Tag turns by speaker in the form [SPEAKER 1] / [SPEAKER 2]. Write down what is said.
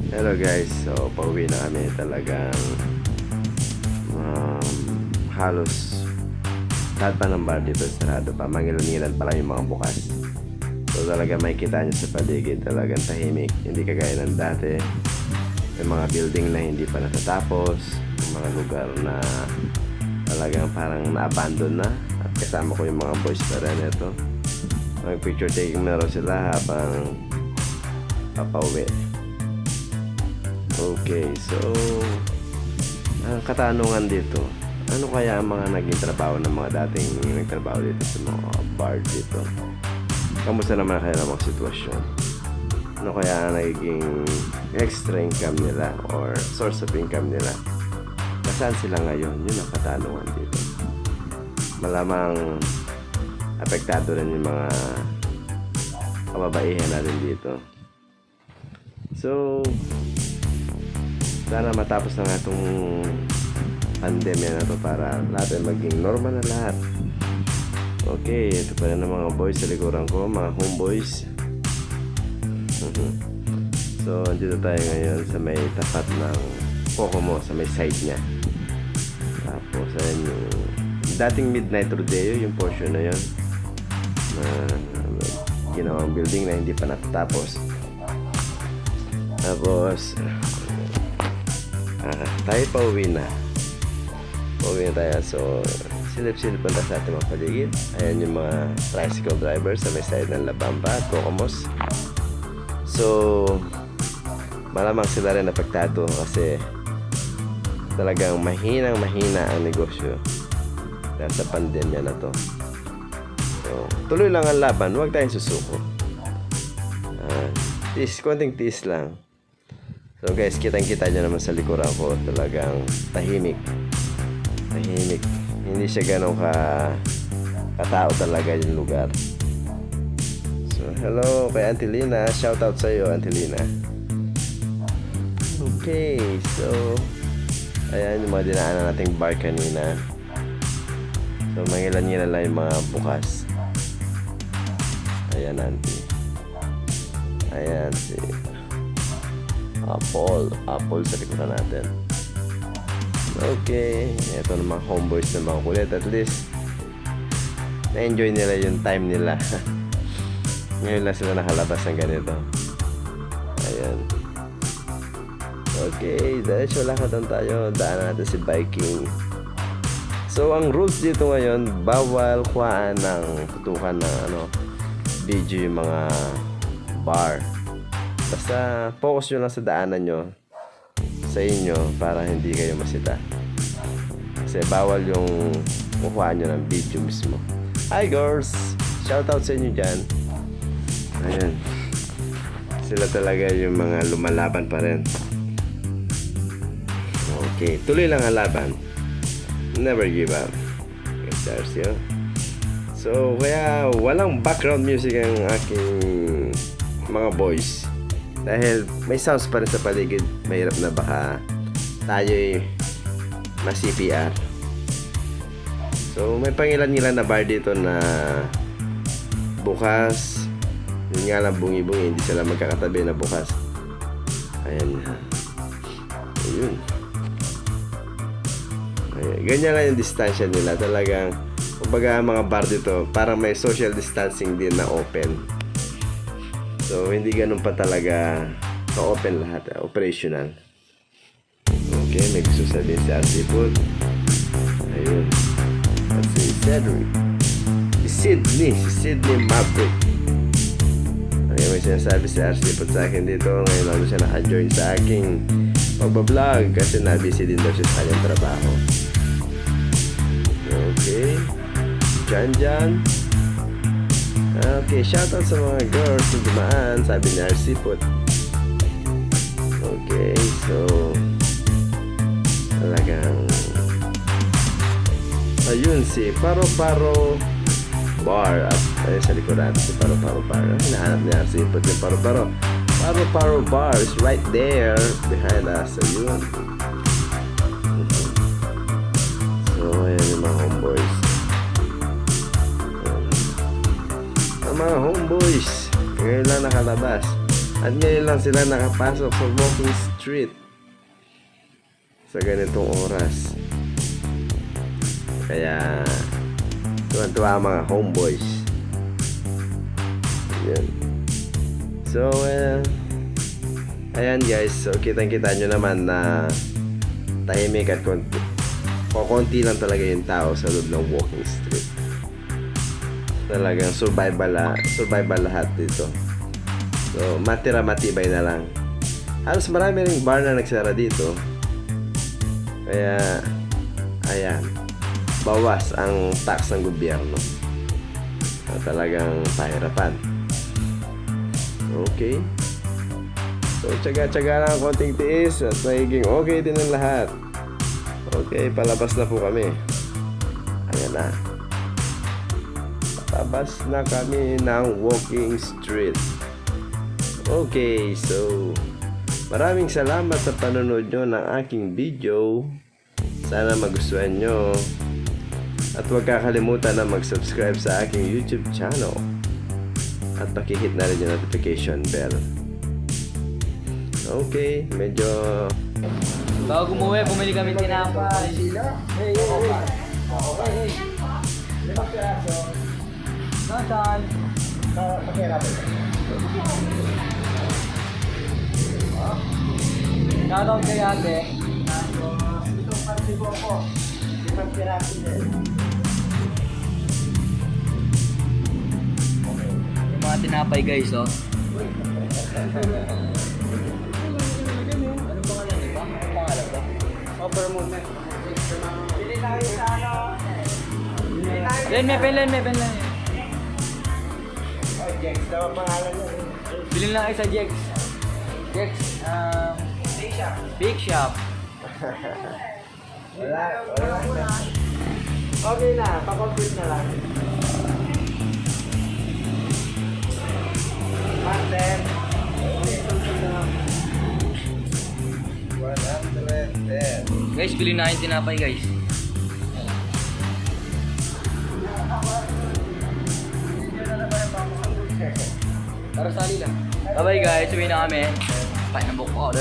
[SPEAKER 1] Hello guys, so pauwi na kami talagang halos lahat pa ng bar dito sarado pa, mangilan-ngilan pa lang yung mga bukas. So talaga may kita nyo sa paligid, talagang tahimik, hindi kagaya ng dati. May mga building na hindi pa natatapos, mga lugar na talagang parang na-abandon na. At kasama ko yung mga boys pa rin ito. Mag picture taking na raw sila habang papauwi. Okay, so ang katanungan dito, ano kaya ang mga naging trabaho ng mga dating nagtrabaho dito sa mga bar dito? Kamusta naman kaya ng mga sitwasyon? Ano kaya ang naging extra income nila or source of income nila? Nasaan sila ngayon? Yun ang katanungan dito. Malamang apektado rin yung mga kababaihan natin dito. So sana matapos na nga itong pandemya na to para lahat ay maging normal na lahat. Okay, ito pa rin ang mga boys sa likuran ko, mga homeboys. So, dito tayo ngayon sa may tapat ng Kokomo, sa may side niya. Tapos, ayan yung dating Midnight Rodeo, yung portion na yun. Na ginawang building na hindi pa natatapos. Tapos, tayo pauwi na tayo. So silip-silip punta sa ating mga paligid. Ayan yung mga tricycle drivers sa may side ng Labamba at Cocomos. So malamang sila rin apektado kasi talagang mahina ang negosyo dahil sa pandemya na to. So tuloy lang ang laban, huwag tayong susuko. Konting tiis lang. So guys, kitang-kita nyo naman sa likuran ko, talagang tahimik. Hindi siya ganun katao talaga yung lugar. So hello kay Auntie Lina, shout out sa iyo Auntie Lina. Okay, so ayan yung mga dinaanan nating bar kanina. So mangilan-ngilan lang yung mga bukas. Ayan Auntie. Ayan si Apple sa likuran natin. Okay, ito na mga homeboys na mga kulit. At least na-enjoy nila yung time nila. Ngayon lang sila nakalabas ng ganito. Ayan. Okay, diretso lakad tayo. Daanan natin si biking. So ang rules dito ngayon, bawal kuhaan ng putukan ng video yung mga bar. Basta focus nyo lang sa daanan nyo sa inyo para hindi kayo masita. Kasi bawal yung kukuha nyo ng video mismo. Hi girls! Shoutout sa inyo dyan. Ayan. Sila talaga yung mga lumalaban pa rin. Okay, tuloy lang ang laban. Never give up. Garcia. So kaya walang background music ang aking mga boys. Dahil may sounds pa rin sa paligid, mahirap na baka tayo'y ma-CPR. So may pangilan-ngilan na bar dito na bukas. Yun nga lang, bungi-bungi, hindi sila magkakatabi na bukas. Ayan. Ayun. Ayan. Ganyan lang yung distansya nila. Talagang kumbaga mga bar dito parang may social distancing din na open. So, hindi ganun pa talaga ka-open lahat, operational. Okay, may gusto sabihin si RC Food. Ayun. At si Cedric. Si Sydney Maverick. Okay, may sinasabi si RC Food sa akin dito. Ngayon lang siya naka-join sa aking pagbablog kasi na-busy din daw siya sa kanyang trabaho. Okay. Jan. Okay, shoutout sa mga girls na dumaan, sabi ni RC Food. Okay, so talagang ayun si Paro Bar at ayun sa likuran si Paro Bar. Hinahanap ni RC Food yung Paro Bar is right there behind us. Ayun. So ayan yung mga homeboys. Mga homeboys ngayon lang nakalabas. At ngayon lang sila nakapasok sa walking street sa ganitong oras. Kaya tuwan-tuwa ang mga homeboys. Yan. So, ayan guys. So, kitang-kita nyo naman na tahimik at konti lang talaga yung tao sa loob ng walking street. Talagang survival lahat dito. So, matira-matibay na lang. Halos marami ring bar na nagsara dito. Kaya, ayan. Bawas ang tax ng gobyerno. Talagang pahirapan. Okay. So, tsaga-tsaga lang, konting tiis at magiging okay din ang lahat. Okay, palabas na po kami. Ayan na. Palabas na kami ng walking street. Okay, so maraming salamat sa panonood nyo ng aking video. Sana magustuhan nyo. At huwag kakalimutan na mag-subscribe sa aking YouTube channel. At pakihit na rin yung notification bell. Okay, medyo...
[SPEAKER 2] Bago umuwi, bumili kami tinapay. Hey. Nasaan? Shoutout kay ate. Itong pansibo ko. Itong pirasi din. Yung mga tinapay guys, oh. Len, may pen.
[SPEAKER 1] Oh, Jex, daw ang pangalan niya.
[SPEAKER 2] Bilhin lang kayo sa Jex. Big Shop.
[SPEAKER 1] Wala. Okay na, pa-complete na lang. Martin. 110.
[SPEAKER 2] Guys, bilhin na yung tinapay guys. Para sali lang. Bye bye guys, uwi na kami. Pahinabok ko.